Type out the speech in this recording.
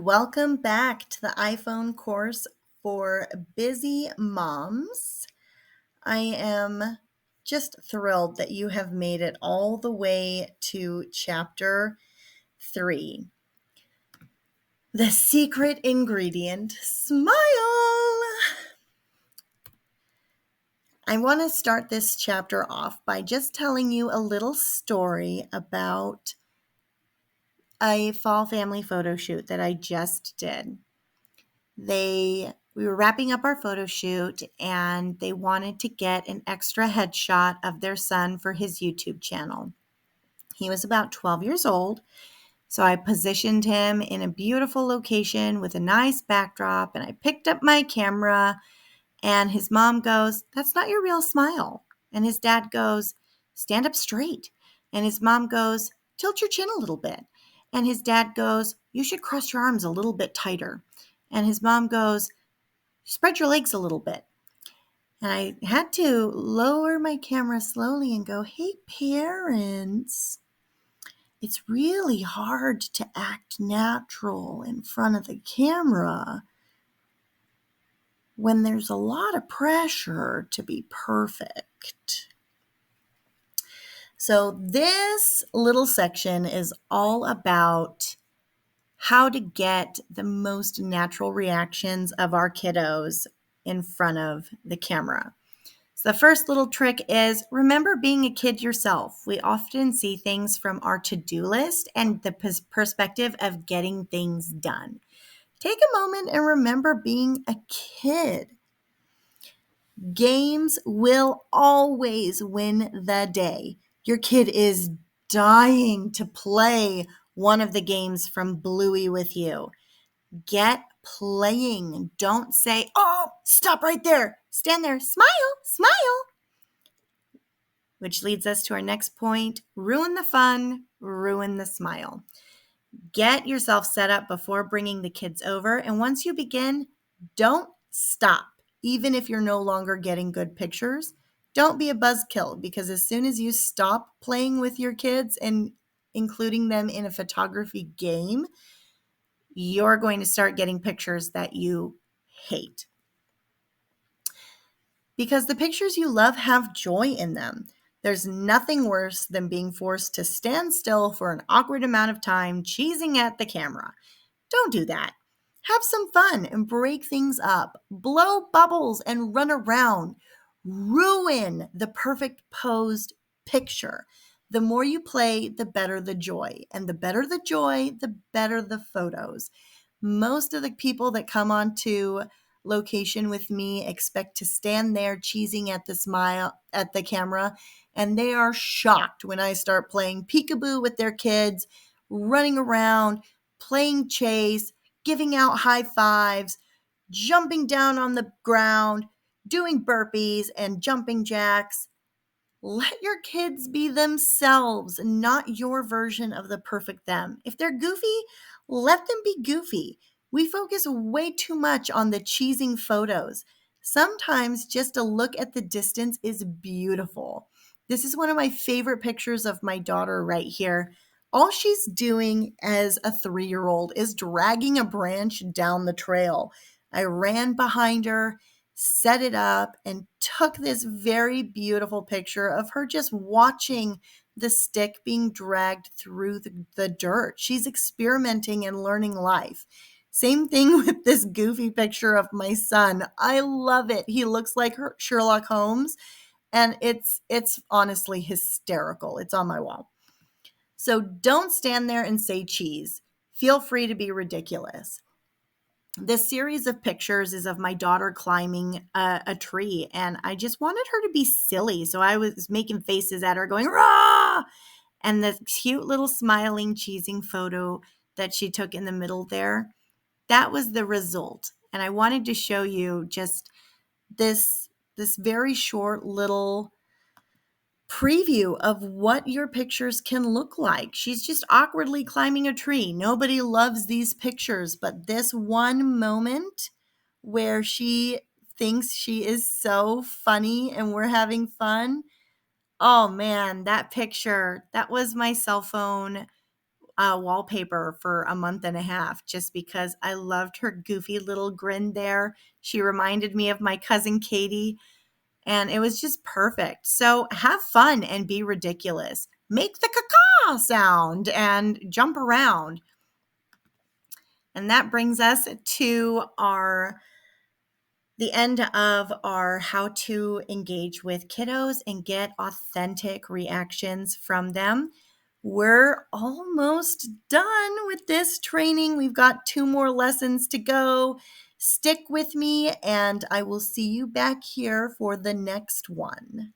Welcome back to the iPhone course for busy moms. I am just thrilled that you have made it all the way to chapter 3. The secret ingredient, smile. I want to start this chapter off by just telling you a little story about a fall family photo shoot that I just did. We were wrapping up our photo shoot and they wanted to get an extra headshot of their son for his YouTube channel. He was about 12 years old, so I positioned him in a beautiful location with a nice backdrop, and I picked up my camera, and his mom goes, "That's not your real smile." And his dad goes, "Stand up straight." And his mom goes, "Tilt your chin a little bit." And his dad goes, "You should cross your arms a little bit tighter." And his mom goes, "Spread your legs a little bit." And I had to lower my camera slowly and go, "Hey, parents, it's really hard to act natural in front of the camera when there's a lot of pressure to be perfect." So this little section is all about how to get the most natural reactions of our kiddos in front of the camera. So the first little trick is remember being a kid yourself. We often see things from our to-do list and the perspective of getting things done. Take a moment and remember being a kid. Games will always win the day. Your kid is dying to play one of the games from Bluey with you. Get playing. Don't say, "Oh, stop right there. Stand there. Smile, smile." Which leads us to our next point. Ruin the fun, ruin the smile. Get yourself set up before bringing the kids over. And once you begin, don't stop. Even if you're no longer getting good pictures, don't be a buzzkill, because as soon as you stop playing with your kids and including them in a photography game, you're going to start getting pictures that you hate. Because the pictures you love have joy in them. There's nothing worse than being forced to stand still for an awkward amount of time, cheesing at the camera. Don't do that. Have some fun and break things up. Blow bubbles and run around. Ruin the perfect posed picture. The more you play, the better the joy. And the better the joy, the better the photos. Most of the people that come onto location with me expect to stand there cheesing at the camera, and they are shocked when I start playing peekaboo with their kids, running around, playing chase, giving out high fives, jumping down on the ground, doing burpees and jumping jacks. Let your kids be themselves, not your version of the perfect them. If they're goofy, let them be goofy. We focus way too much on the cheesing photos. Sometimes just a look at the distance is beautiful. This is one of my favorite pictures of my daughter right here. All she's doing as a 3-year-old is dragging a branch down the trail. I ran behind her, set it up, and took this very beautiful picture of her just watching the stick being dragged through the dirt. She's experimenting and learning life. Same thing with this goofy picture of my son. I love it. He looks like Sherlock Holmes, and it's honestly hysterical. It's on my wall. So don't stand there and say cheese. Feel free to be ridiculous. This series of pictures is of my daughter climbing a tree, and I just wanted her to be silly. So I was making faces at her going, "Rah!" And the cute little smiling, cheesing photo that she took in the middle there, that was the result. And I wanted to show you just this very short little preview of what your pictures can look like. She's just awkwardly climbing a tree. Nobody loves these pictures, but this one moment where she thinks she is so funny and we're having fun. Oh man, that picture, that was my cell phone wallpaper for a month and a half just because I loved her goofy little grin there. She reminded me of my cousin Katie, and it was just perfect. So have fun and be ridiculous. Make the caca sound and jump around. And that brings us to the end of our how to engage with kiddos and get authentic reactions from them. We're almost done with this training. We've got 2 more lessons to go. Stick with me, and I will see you back here for the next one.